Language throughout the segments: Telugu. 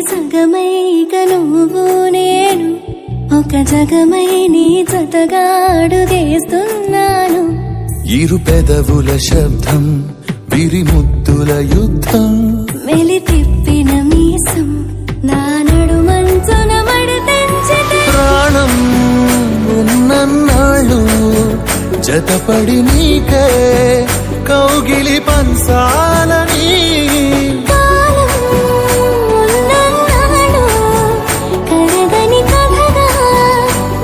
సగమై ఇక నువ్వు నేను ఒక జగమై నీ జతగా అడుగేస్తున్నాను. ఇరు పెదవుల శబ్దం విరి ముద్దుల యుద్ధం మెలి తిప్పిన మీసం నా నడుమంచున మడతెంచితే ప్రాణం ఉన్నన్నాళ్ళు జతపడి నీకే కౌగిలి పంచాలని కాలం ఉన్నన్నాడు కరగని కథగా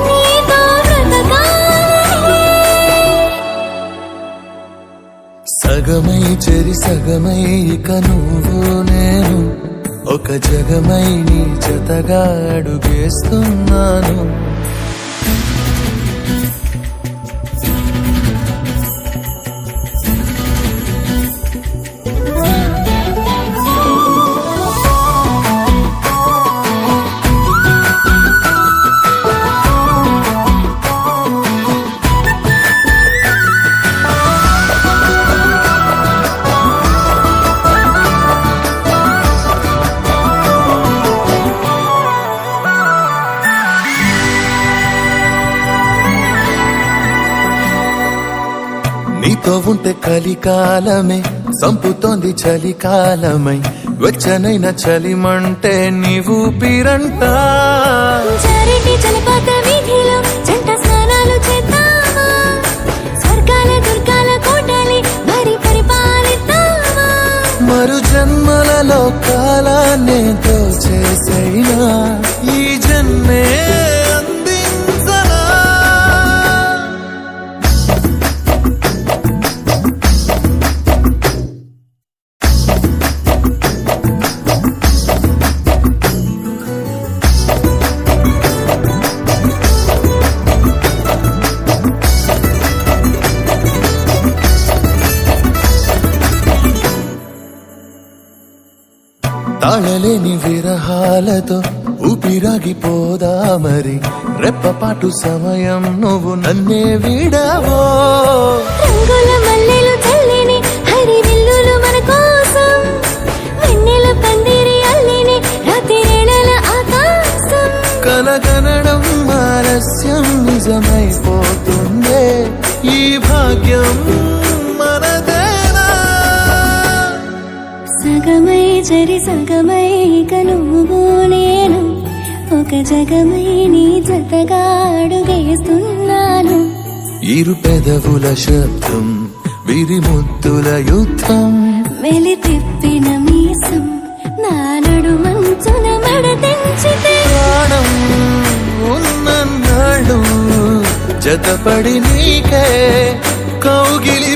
నీతో బ్రతకాలని. సగమై చెరి సగమై ఇక నువ్వు నేను ఒక జగమై నీ జతగా అడుగేస్తున్నాను. నీతో ఉంటే కలికాలమే సంపుతోంది చలికాలమై వెచ్చనైన చలిమంటే నీవు పిరంట. చారిటి జలపాత వీధిలో జంట స్నానాలు చేద్దామా, స్వర్గాల దుర్గాల కోటలి మరి పరిపాలిద్దామా. మరు జన్మలలో కాలాన్నే దోచేసైనా ఈ జన్మే అందించనా. తాళలేని విరహాలతో ఊపిరాగిపోదా మరి రెప్పపాటు సమయం నువ్వు నన్నే విడవో. రంగుల మల్లెలు చల్లిని హరి విల్లులు మన కోసం వెన్నెల పందిరి అల్లిని రాత్రిరేళల ఆకాశం. కలగనడం ఆలస్యం నిజమైపోతుందే ఈ భాగ్యం మనదేనా. సగమై జరి సగమై ఇక నువ్వు నేను ఒక జగమై నీ జతగా అడుగేస్తున్నాను. ఇరు పెదవుల శబ్దం విరి ముద్దుల యుద్ధం మెలి తిప్పిన మీసం నా నడుమంచున మడతెంచితే ప్రాణం ఉన్నన్నాళ్ళు జతపడి నీకే కౌగిలి